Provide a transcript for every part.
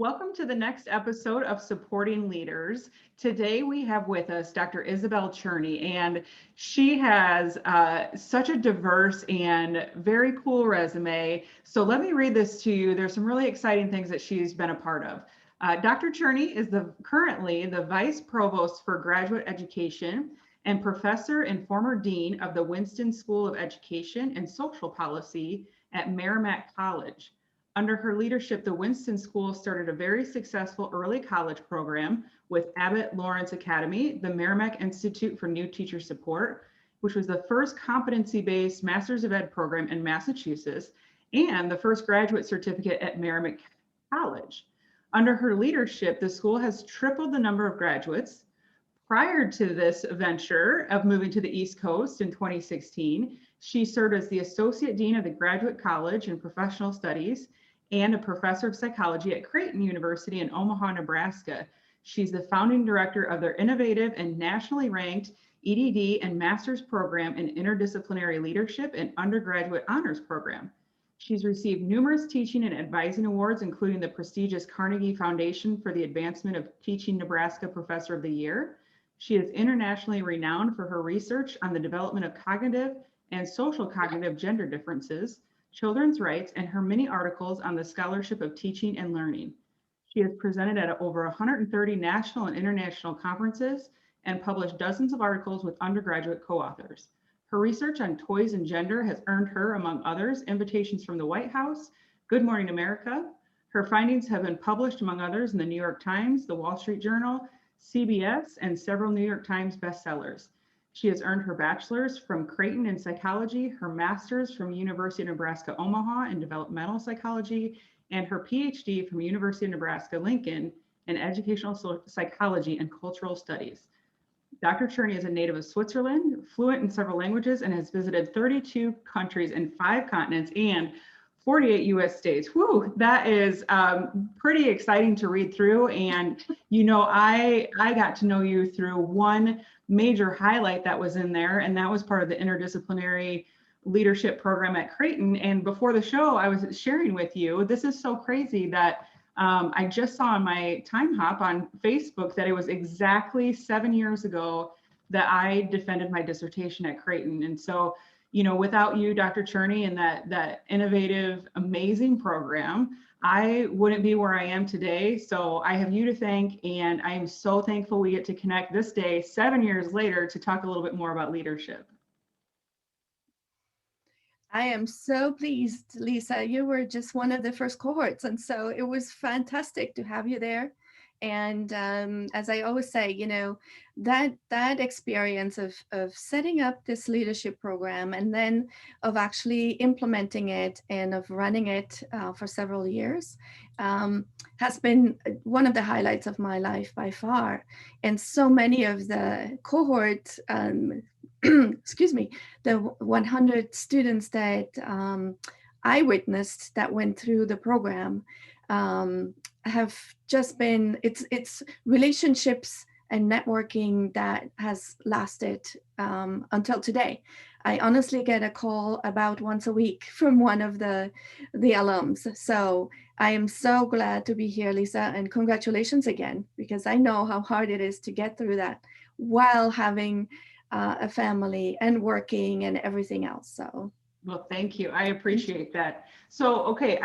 Welcome to the next episode of Supporting Leaders. Today we have with us Dr. Isabelle Cherney, and she has such a diverse and very cool resume. So let me read this to you. There's some really exciting things that she's been a part of. Dr. Cherney is currently the Vice Provost for Graduate Education and Professor and former Dean of the Winston School of Education and Social Policy at Merrimack College. Under her leadership, the Winston School started a very successful early college program with Abbott Lawrence Academy, the Merrimack Institute for New Teacher Support, which was the first competency-based Masters of Ed program in Massachusetts, and the first graduate certificate at Merrimack College. Under her leadership, the school has tripled the number of graduates. Prior to this venture of moving to the East Coast in 2016, she served as the Associate Dean of the Graduate College in Professional Studies and a professor of psychology at Creighton University in Omaha, Nebraska. She's the founding director of their innovative and nationally ranked EDD and master's program in interdisciplinary leadership and undergraduate honors program. She's received numerous teaching and advising awards, including the prestigious Carnegie Foundation for the Advancement of Teaching Nebraska Professor of the Year. She is internationally renowned for her research on the development of cognitive and social cognitive gender differences, children's rights, and her many articles on the scholarship of teaching and learning. She has presented at over 130 national and international conferences and published dozens of articles with undergraduate co-authors. Her research on toys and gender has earned her, among others, invitations from the White House, Good Morning America. Her findings have been published, among others, in the New York Times, the Wall Street Journal, CBS, and several New York Times bestsellers. She has earned her bachelor's from Creighton in psychology, her master's from University of Nebraska Omaha in developmental psychology, and her PhD from University of Nebraska Lincoln in educational psychology and cultural studies. Dr. Cherney is a native of Switzerland, fluent in several languages, and has visited 32 countries and 5 continents and 48 US states. Whew, that is pretty exciting to read through. And, you know, I got to know you through one major highlight that was in there, and that was part of the Interdisciplinary Leadership program at Creighton. And before the show, I was sharing with you, this is so crazy that I just saw on my time hop on Facebook that it was exactly 7 years ago that I defended my dissertation at Creighton. And so, you know, without you, Dr. Cherney, and that innovative, amazing program, I wouldn't be where I am today. So I have you to thank, and I am so thankful we get to connect this day, 7 years later, to talk a little bit more about leadership. I am so pleased, Lisa. You were just one of the first cohorts, and so it was fantastic to have you there. And as I always say, you know, that experience of setting up this leadership program and then of actually implementing it and of running it for several years has been one of the highlights of my life by far. And so many of the cohort excuse me, the 100 students that I witnessed that went through the program have just been, it's relationships and networking that has lasted until today. I honestly get a call about once a week from one of the alums. So I am so glad to be here, Lisa, and congratulations again, because I know how hard it is to get through that while having a family and working and everything else. So, well, thank you. I appreciate that. So, okay,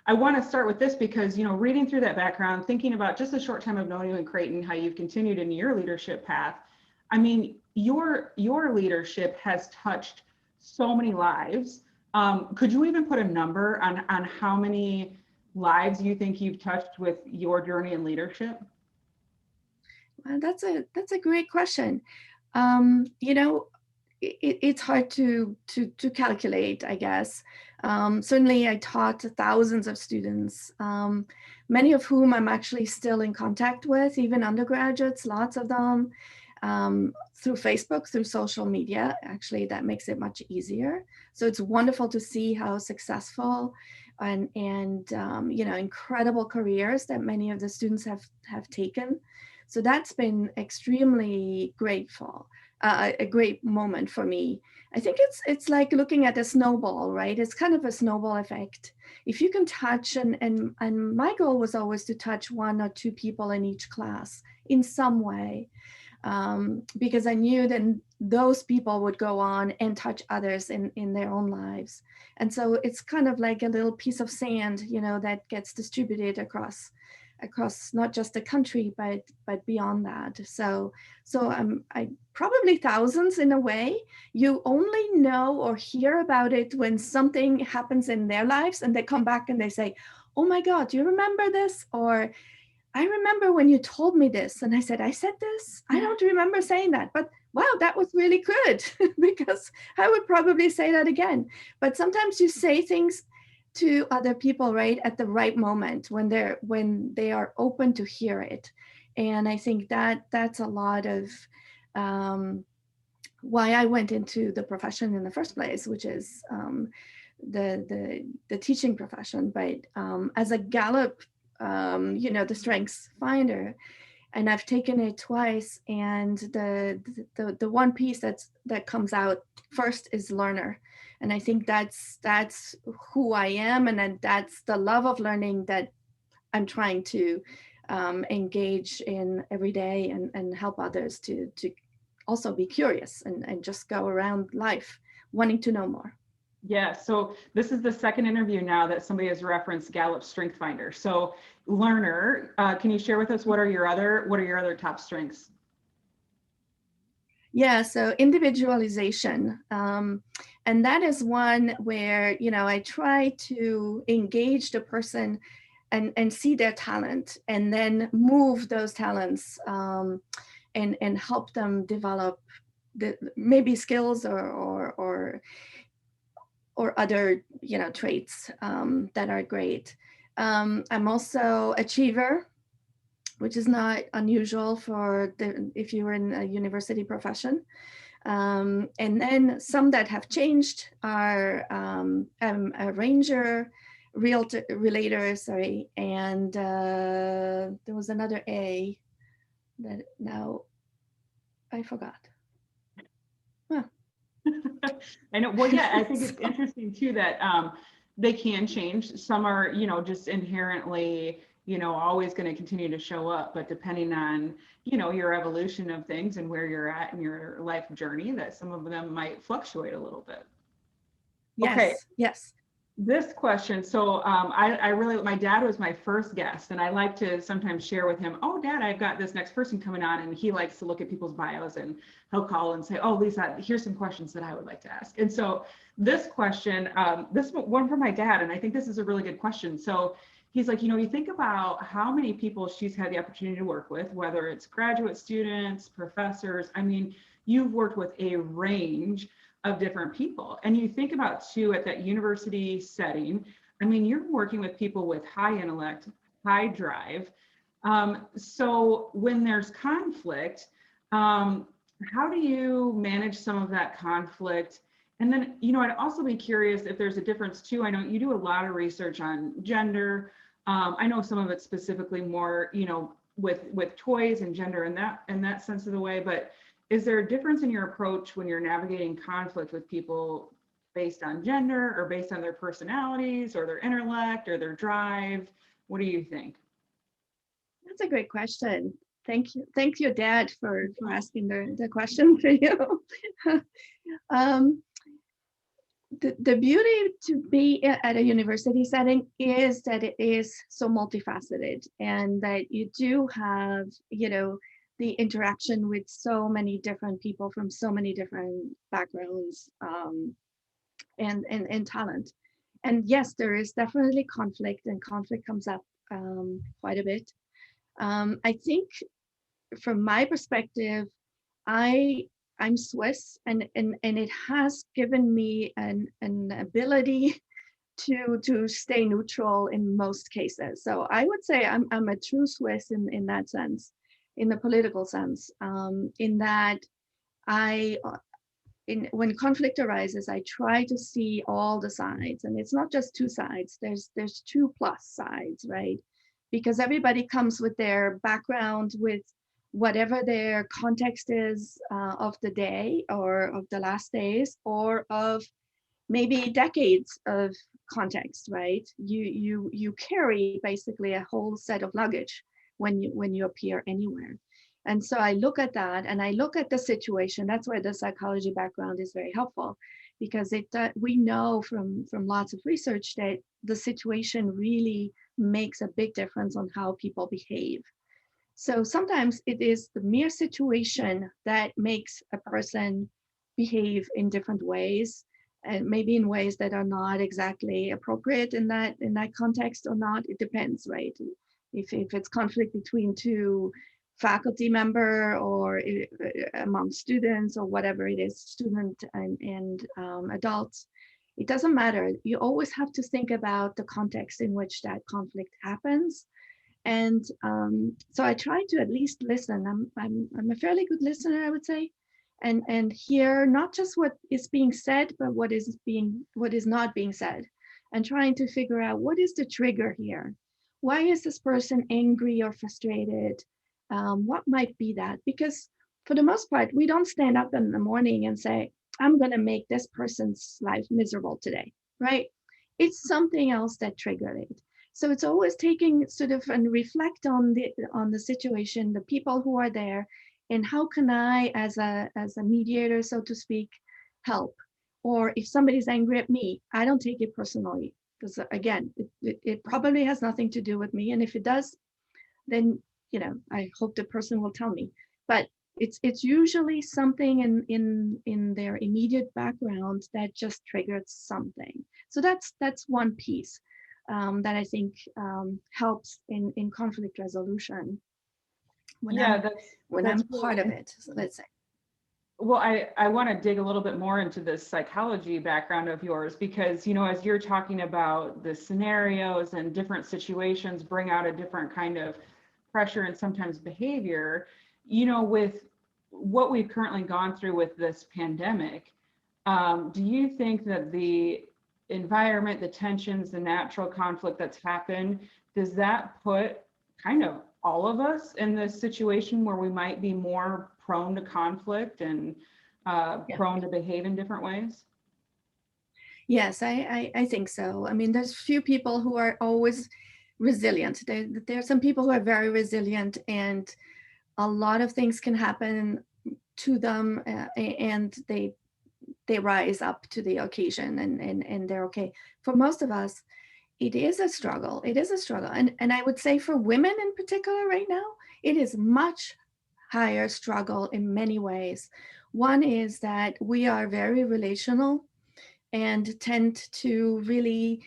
I want to start with this because, you know, reading through that background, thinking about just a short time of knowing you in Creighton, how you've continued in your leadership path. I mean, your leadership has touched so many lives. Could you even put a number on how many lives you think you've touched with your journey in leadership? well, that's a great question. You know, it's hard to calculate, I guess. Certainly, I taught thousands of students, many of whom I'm actually still in contact with, even undergraduates, lots of them, through Facebook, through social media. Actually, that makes it much easier. So it's wonderful to see how successful and you know, incredible careers that many of the students have taken. So that's been extremely grateful. a great moment for me. I think it's like looking at a snowball, right? It's kind of a snowball effect. If you can touch, and my goal was always to touch 1 or 2 people in each class in some way, because I knew that those people would go on and touch others in their own lives. And so it's kind of like a little piece of sand, you know, that gets distributed across not just the country, but beyond that. So I probably thousands in a way. You only know or hear about it when something happens in their lives and they come back and they say, oh my God, do you remember this? Or I remember when you told me this. And I said this? I don't remember saying that, but wow, that was really good because I would probably say that again. But sometimes you say things to other people, right, at the right moment when they are open to hear it. And I think that's a lot of why I went into the profession in the first place, which is the teaching profession. But as a Gallup, the strengths finder, and I've taken it twice, and the one piece that comes out first is learner. And I think that's who I am, and that's the love of learning that I'm trying to engage in every day, and help others to also be curious and just go around life wanting to know more. Yeah, so this is the second interview now that somebody has referenced Gallup Strength Finder. So learner, can you share with us what are your other top strengths? Yeah, so individualization. And that is one where, I try to engage the person and see their talent, and then move those talents and help them develop maybe skills or other, traits that are great. I'm also achiever, which is not unusual if you were in a university profession. And then some that have changed are I'm a ranger, relator, sorry, and there was another A that now I forgot. Huh. I know. Well, yeah, I think it's interesting too that they can change. Some are, just inherently, always going to continue to show up, but depending on, your evolution of things and where you're at in your life journey, that some of them might fluctuate a little bit. Yes. Okay. Yes. This question, so my dad was my first guest, and I like to sometimes share with him, oh, Dad, I've got this next person coming on, and he likes to look at people's bios, and he'll call and say, oh, Lisa, here's some questions that I would like to ask. And so this question, this one from my dad, and I think this is a really good question. So he's like, you think about how many people she's had the opportunity to work with, whether it's graduate students, professors. I mean, you've worked with a range of different people. And you think about too, at that university setting, I mean, you're working with people with high intellect, high drive. So when there's conflict, how do you manage some of that conflict? And then, I'd also be curious if there's a difference too. I know you do a lot of research on gender. I know some of it's specifically more, with toys and gender in that sense of the way, but is there a difference in your approach when you're navigating conflict with people based on gender or based on their personalities or their intellect or their drive? What do you think? That's a great question. Thank you. Thank you, Dad, for asking the question for you. The beauty to be at a university setting is that it is so multifaceted, and that you do have, the interaction with so many different people from so many different backgrounds and talent. And yes, there is definitely conflict, and conflict comes up quite a bit. I think from my perspective, I'm Swiss, and it has given me an ability to stay neutral in most cases. So I would say I'm a true Swiss in that sense, in the political sense, in that when conflict arises, I try to see all the sides, and it's not just two sides. There's 2+ sides, right? Because everybody comes with their background, with whatever their context is of the day or of the last days or of maybe decades of context, right? You carry basically a whole set of luggage when you appear anywhere. And so I look at that and I look at the situation. That's where the psychology background is very helpful, because we know from lots of research that the situation really makes a big difference on how people behave. So sometimes it is the mere situation that makes a person behave in different ways, and maybe in ways that are not exactly appropriate in that context or not. It depends, right? If it's conflict between two faculty member or among students or whatever it is, student and adults, it doesn't matter. You always have to think about the context in which that conflict happens. And so I try to at least listen. I'm a fairly good listener, I would say, and hear not just what is being said, but what is not being said, and trying to figure out what is the trigger here. Why is this person angry or frustrated? What might be that? Because for the most part, we don't stand up in the morning and say, "I'm going to make this person's life miserable today," right? It's something else that triggered it. So it's always taking sort of and reflect on the situation, the people who are there, and how can I, as a mediator, so to speak, help? Or if somebody's angry at me, I don't take it personally, because again, it probably has nothing to do with me. And if it does, then I hope the person will tell me. But it's usually something in their immediate background that just triggered something. So that's one piece that I think helps in conflict resolution when Yeah, I'm that's part really of it. So let's say. well, I want to dig a little bit more into this psychology background of yours because, as you're talking about the scenarios and different situations bring out a different kind of pressure and sometimes behavior, with what we've currently gone through with this pandemic, do you think that the environment, the tensions, the natural conflict that's happened, does that put kind of all of us in this situation where we might be more prone to conflict and Yeah. prone to behave in different ways? Yes, I think so. I mean, there's few people who are always resilient. There are some people who are very resilient, and a lot of things can happen to them, and they rise up to the occasion, and they're okay. For most of us, it is a struggle. It is a struggle. And I would say for women in particular right now, it is much higher struggle in many ways. One is that we are very relational and tend to really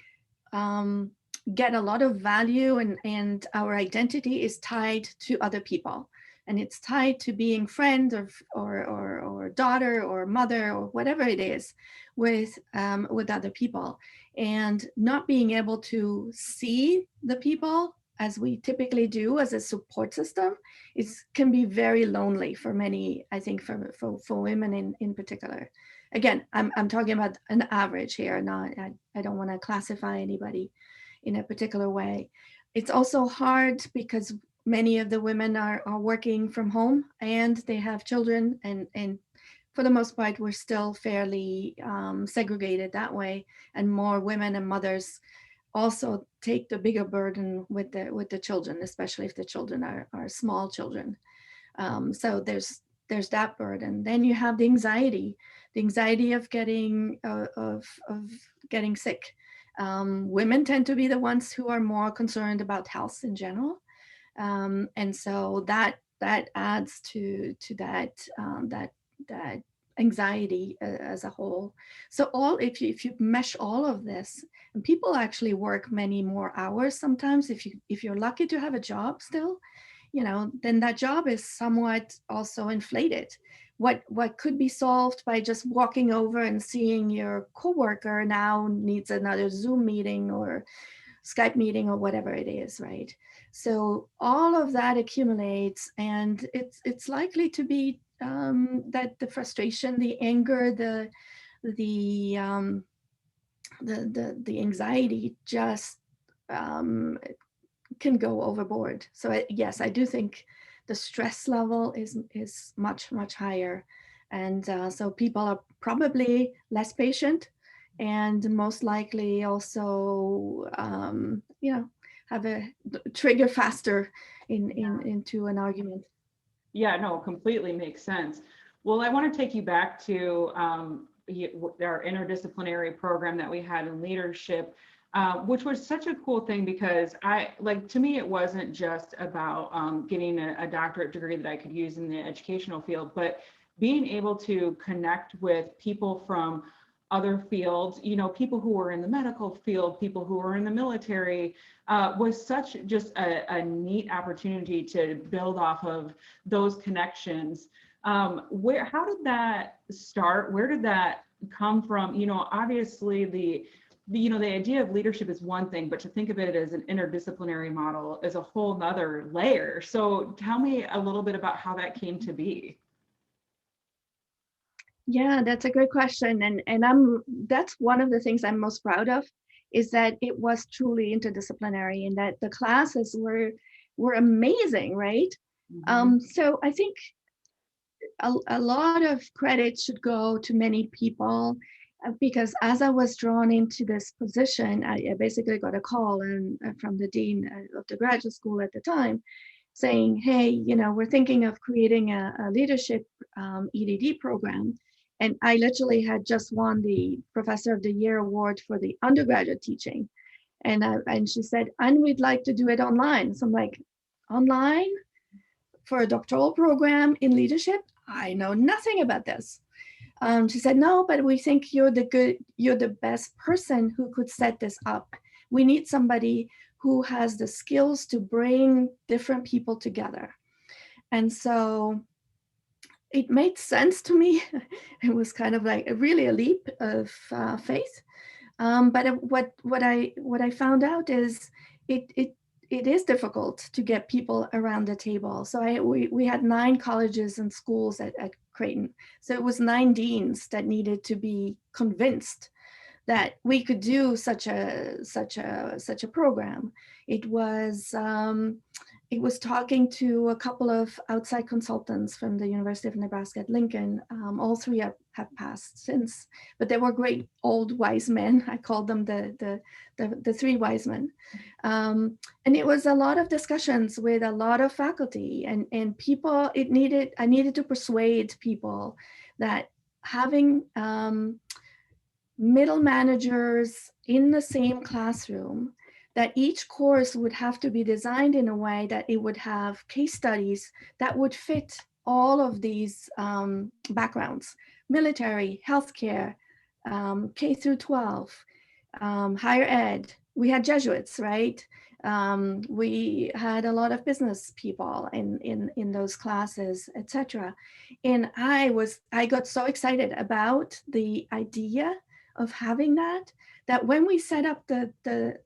um, get a lot of value, and our identity is tied to other people. And it's tied to being friend or daughter or mother or whatever it is with other people, and not being able to see the people as we typically do as a support system can be very lonely for many, I think, for women in particular. Again, I'm talking about an average here. Not I don't want to classify anybody in a particular way. It's also hard because many of the women are working from home and they have children, and for the most part we're still fairly segregated that way, and more women and mothers also take the bigger burden with the children, especially if the children are small children. So there's that burden. Then you have the anxiety of getting sick. Women tend to be the ones who are more concerned about health in general, and so that adds to that anxiety as a whole. So if you mesh all of this, and people actually work many more hours sometimes, if you're lucky to have a job still, then that job is somewhat also inflated. What could be solved by just walking over and seeing your coworker now needs another Zoom meeting or Skype meeting or whatever it is, right? So all of that accumulates, and it's likely to be that the frustration, the anger, the the anxiety just um, can go overboard. So yes, I do think the stress level is much, much higher. And so people are probably less patient and most likely also, have a trigger faster into an argument. Yeah, no, completely makes sense. Well, I want to take you back to our interdisciplinary program that we had in leadership, which was such a cool thing because to me, it wasn't just about getting a doctorate degree that I could use in the educational field, but being able to connect with people from other fields, people who were in the medical field, people who were in the military, was such just a neat opportunity to build off of those connections. How did that start? Where did that come from? Obviously the idea of leadership is one thing, but to think of it as an interdisciplinary model is a whole nother layer. So tell me a little bit about how that came to be. Yeah, that's a great question. And that's one of the things I'm most proud of, is that it was truly interdisciplinary and that the classes were amazing, right? Mm-hmm. So I think a lot of credit should go to many people, because as I was drawn into this position, I basically got a call from the dean of the graduate school at the time saying, hey, we're thinking of creating a leadership EDD program. And I literally had just won the Professor of the Year award for the undergraduate teaching. And she said, and we'd like to do it online. So I'm like, online for a doctoral program in leadership? I know nothing about this. She said, no, but we think you're the best person who could set this up. We need somebody who has the skills to bring different people together. And so it made sense to me. It was kind of like really a leap of faith. But what I found out is it is difficult to get people around the table. So we had 9 colleges and schools at Creighton. So it was 9 deans that needed to be convinced that we could do such a program. It was talking to a couple of outside consultants from the University of Nebraska at Lincoln. All 3 have passed since, but they were great old wise men. I called them the 3 wise men. And it was a lot of discussions with a lot of faculty and people. I needed to persuade people that having middle managers in the same classroom, that each course would have to be designed in a way that it would have case studies that would fit all of these backgrounds: military, healthcare, K through 12, higher ed. We had Jesuits, right? We had a lot of business people in those classes, etc. And I got so excited about the idea of having that when we set up the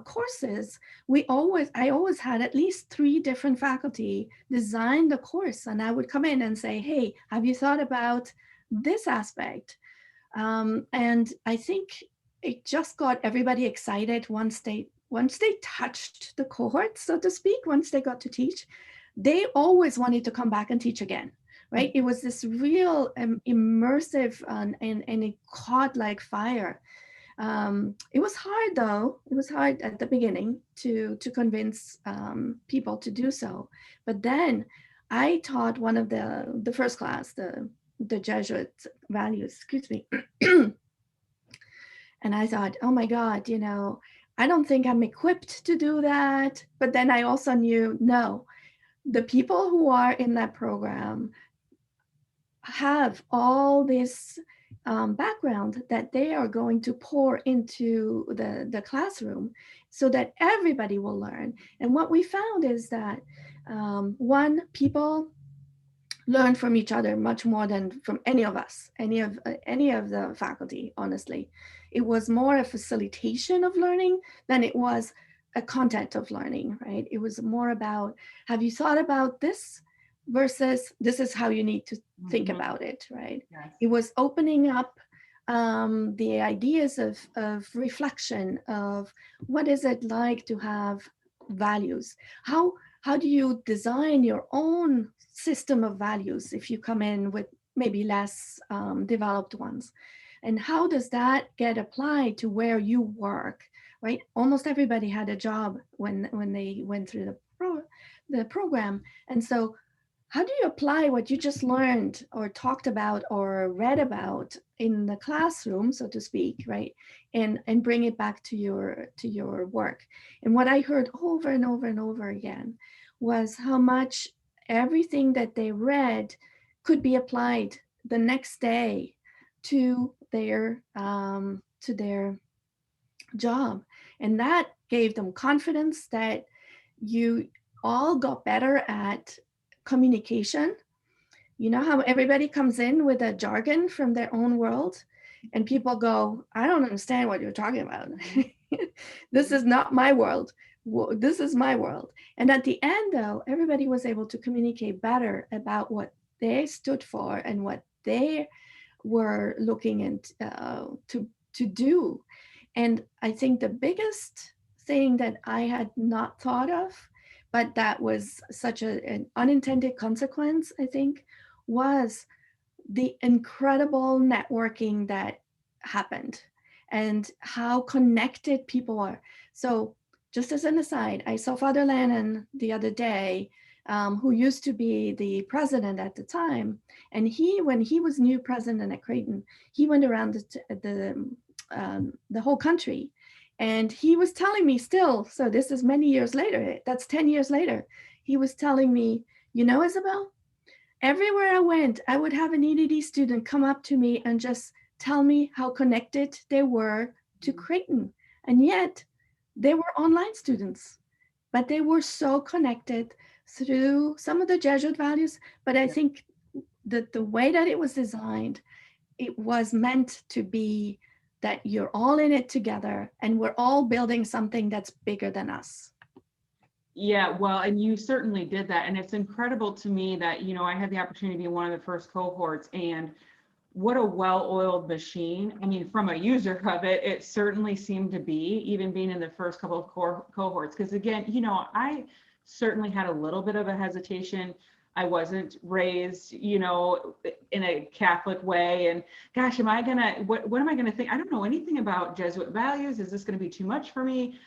courses, I always had at least 3 different faculty design the course, and I would come in and say, hey, have you thought about this aspect? And I think it just got everybody excited once they touched the cohort, so to speak. Once they got to teach, they always wanted to come back and teach again. Right? It was this real immersive and it caught like fire. It was hard though. It was hard at the beginning to convince people to do so. But then I taught one of the first class, the Jesuit values, excuse me. And I thought, oh my God, I don't think I'm equipped to do that. But then I also knew, no, the people who are in that program have all this background that they are going to pour into the classroom so that everybody will learn. And what we found is that people learn from each other much more than from any of us, any of the faculty, honestly. It was more a facilitation of learning than it was a content of learning, right? It was more about, have you thought about this? Versus this is how you need to think about it, right? Yes. It was opening up the ideas of reflection, of what is it like to have values? How how do you design your own system of values if you come in with maybe less developed ones? And how does that get applied to where you work, right? Almost everybody had a job when they went through the program. And so how do you apply what you just learned or talked about or read about in the classroom, so to speak, right? And bring it back to your work. And what I heard over and over and over again was how much everything that they read could be applied the next day to their job. And that gave them confidence that you all got better at communication. You know how everybody comes in with a jargon from their own world and people go, I don't understand what you're talking about. This is not my world. This is my world. And at the end, though, everybody was able to communicate better about what they stood for and what they were looking to do. And I think the biggest thing that I had not thought of, but that was such an unintended consequence, I think, was the incredible networking that happened and how connected people are. So just as an aside, I saw Father Lannon the other day, who used to be the president at the time. And when he was new president at Creighton, he went around the whole country. And he was telling me still, so this is many years later, that's 10 years later, he was telling me, you know, Isabelle, everywhere I went, I would have an EDD student come up to me and just tell me how connected they were to Creighton. And yet they were online students, but they were so connected through some of the Jesuit values. But I think that the way that it was designed, it was meant to be that you're all in it together and we're all building something that's bigger than us. Yeah, well, and you certainly did that. And it's incredible to me that, you know, I had the opportunity to be one of the first cohorts, and what a well-oiled machine. I mean, from a user of it, it certainly seemed to be, even being in the first couple of cohorts. Because again, you know, I certainly had a little bit of a hesitation. I wasn't raised, you know, in a Catholic way. And gosh, what am I gonna think? I don't know anything about Jesuit values. Is this gonna be too much for me?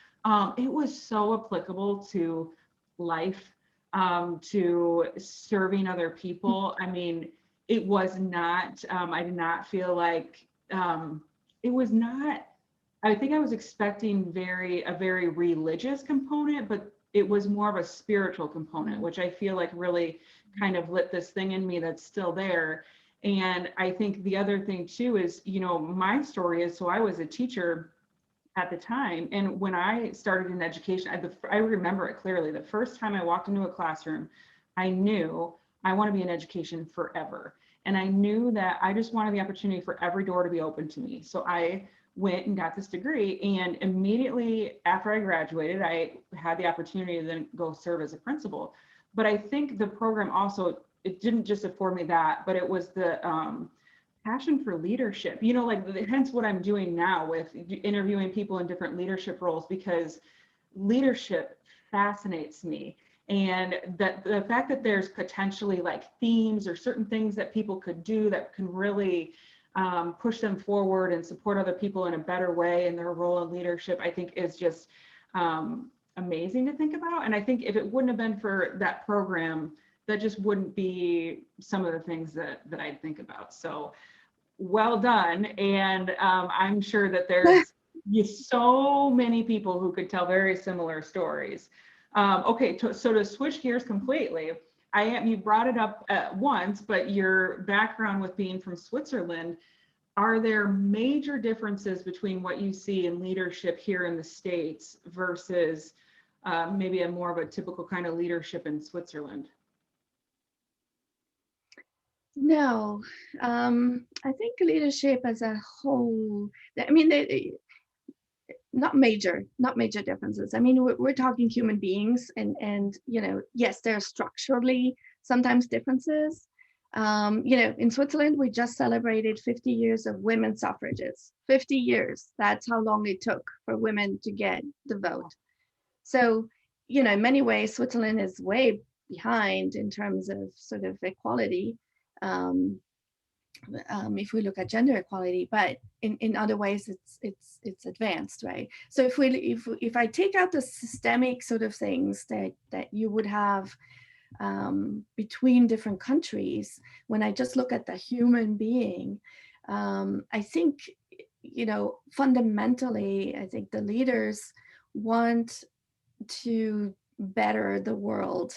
It was so applicable to life, to serving other people. I mean, it was not, I did not feel like, it was not, I think I was expecting a very religious component, but it was more of a spiritual component, which I feel like really kind of lit this thing in me that's still there. And I think the other thing too is, you know, my story is, so I was a teacher at the time. And when I started in education, I remember it clearly. The first time I walked into a classroom, I knew I want to be in education forever. And I knew that I just wanted the opportunity for every door to be open to me. So I went and got this degree. And immediately after I graduated, I had the opportunity to then go serve as a principal. But I think the program also, it didn't just afford me that, but it was the passion for leadership, you know, like hence what I'm doing now with interviewing people in different leadership roles, because leadership fascinates me. And that the fact that there's potentially like themes or certain things that people could do that can really push them forward and support other people in a better way in their role in leadership, I think is just amazing to think about. And I think if it wouldn't have been for that program, that just wouldn't be some of the things that I think about. So well done. And I'm sure that there's so many people who could tell very similar stories. Okay, so to switch gears completely, you brought it up at once, but your background with being from Switzerland, are there major differences between what you see in leadership here in the States versus maybe a more of a typical kind of leadership in Switzerland? No, I think leadership as a whole, I mean, not major differences. I mean, we're talking human beings, and you know, yes, there are structurally sometimes differences. You know, in Switzerland, we just celebrated 50 years of women's suffrages. 50 years, that's how long it took for women to get the vote. So in many ways, Switzerland is way behind in terms of sort of equality. Um, if we look at gender equality, but in other ways it's advanced, right? So if I take out the systemic sort of things that you would have between different countries, when I just look at the human being, I think, fundamentally, I think the leaders want to better the world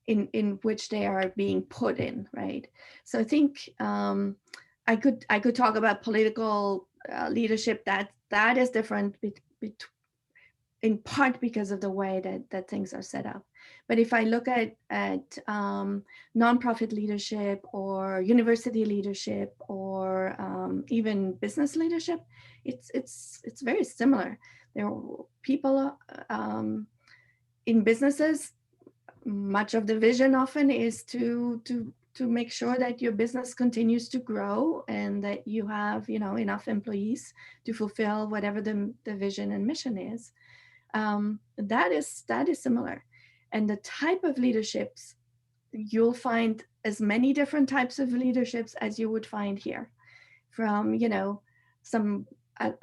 in which they are being put in, right? So I think I could talk about political leadership that is different in part because of the way that things are set up. But if I look at nonprofit leadership or university leadership or even business leadership, it's very similar. There are people in businesses. Much of the vision often is to make sure that your business continues to grow and that you have enough employees to fulfill whatever the vision and mission is. That is similar. And the type of leaderships, you'll find as many different types of leaderships as you would find here, from some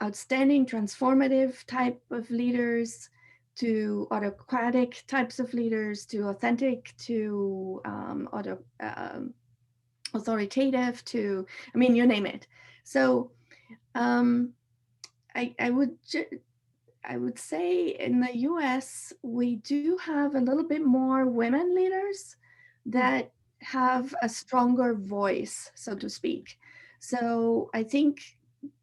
outstanding transformative type of leaders to autocratic types of leaders, to authentic, to authoritative, to, I mean, you name it. So I would say in the US, we do have a little bit more women leaders that have a stronger voice, so to speak. So I think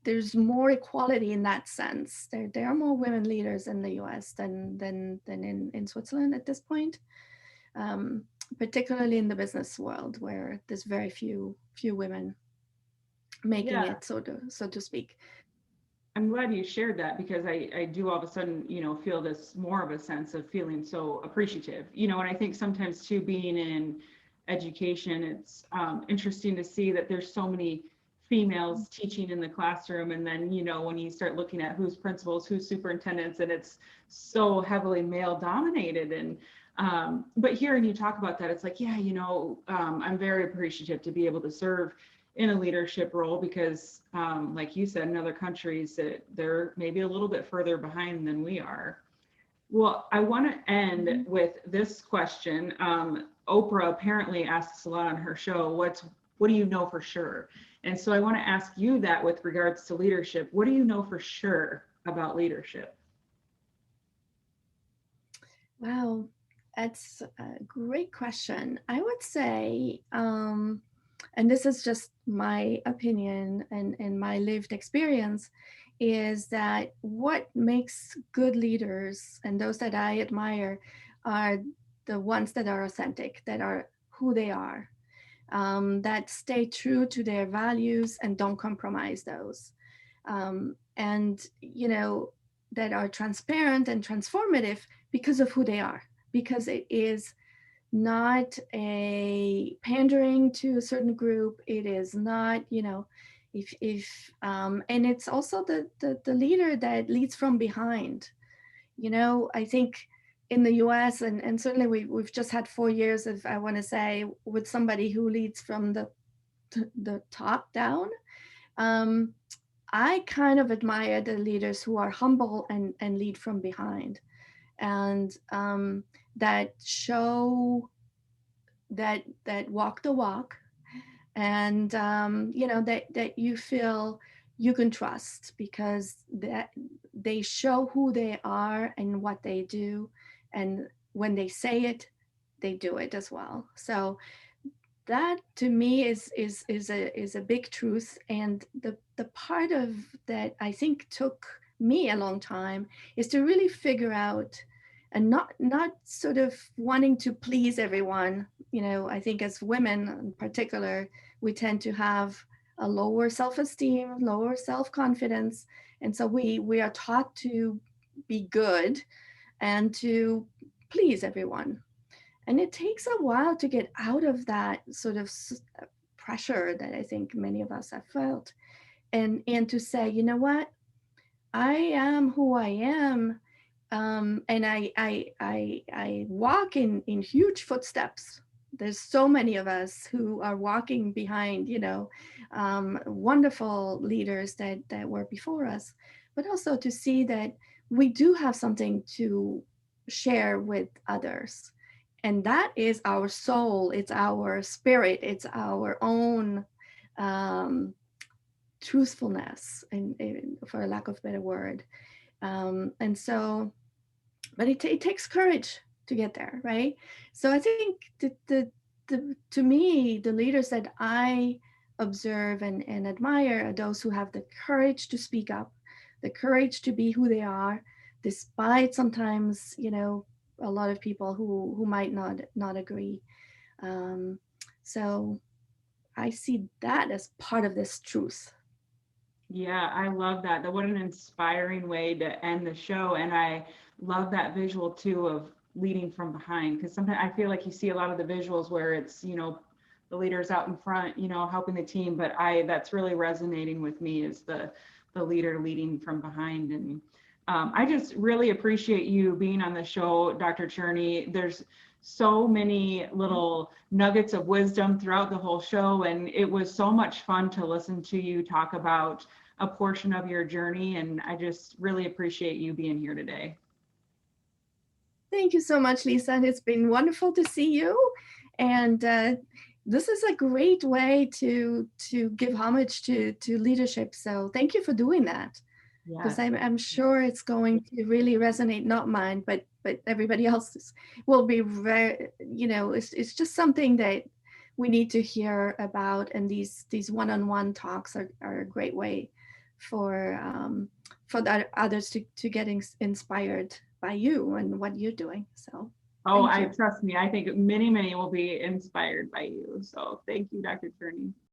there's more equality in that sense. There are more women leaders in the US than in Switzerland at this point, particularly in the business world where there's very few women making it, so to speak. I'm glad you shared that, because I do all of a sudden, feel this more of a sense of feeling so appreciative, and I think sometimes too, being in education, it's interesting to see that there's so many females teaching in the classroom. And then, when you start looking at who's principals, who's superintendents, and it's so heavily male dominated. And but hearing you talk about that, it's like, I'm very appreciative to be able to serve in a leadership role, because like you said, in other countries that they're maybe a little bit further behind than we are. Well, I want to end with this question. Oprah apparently asks a lot on her show, what do you know for sure? And so I want to ask you that with regards to leadership. What do you know for sure about leadership? Wow, that's a great question. I would say, and this is just my opinion and my lived experience, is that what makes good leaders and those that I admire are the ones that are authentic, that are who they are, that stay true to their values and don't compromise those. And, that are transparent and transformative because of who they are, because it is not a pandering to a certain group. It is not, and it's also the leader that leads from behind. I think in the US, and certainly we've just had 4 years of, I want to say, with somebody who leads from the top down. I kind of admire the leaders who are humble and lead from behind, and that show that walk the walk, and that you feel you can trust, because that they show who they are and what they do, and when they say it, they do it as well. So that to me is a big truth. And the part of that I think took me a long time is to really figure out, and not sort of wanting to please everyone. I think as women in particular, we tend to have a lower self-esteem, lower self-confidence, and so we are taught to be good and to please everyone. And it takes a while to get out of that sort of pressure that I think many of us have felt, and to say, you know what, I am who I am, And I walk in huge footsteps. There's so many of us who are walking behind, wonderful leaders that were before us, but also to see that we do have something to share with others. And that is our soul, it's our spirit, it's our own um, truthfulness, and for a lack of a better word. And so, but it takes courage to get there, right? So I think to me, the leaders that I observe and admire are those who have the courage to speak up, the courage to be who they are, despite sometimes, a lot of people who might not agree. Um, so I see that as part of this truth. Yeah, I love that. What an inspiring way to end the show. And I love that visual too of leading from behind, because sometimes I feel like you see a lot of the visuals where it's, the leaders out in front, helping the team. But that's really resonating with me is the leader leading from behind. And I just really appreciate you being on the show, Dr. Cherney. There's so many little nuggets of wisdom throughout the whole show, and it was so much fun to listen to you talk about a portion of your journey, and I just really appreciate you being here today. Thank you so much, Lisa. It's been wonderful to see you, and this is a great way to give homage to leadership. So thank you for doing that, because Yes. I'm sure it's going to really resonate, not mine, but everybody else's will be very, it's just something that we need to hear about, and these one-on-one talks are a great way for the others to get inspired by you and what you're doing. So Oh, thank I you. trust me. I think many will be inspired by you. So thank you, Dr. Cherney.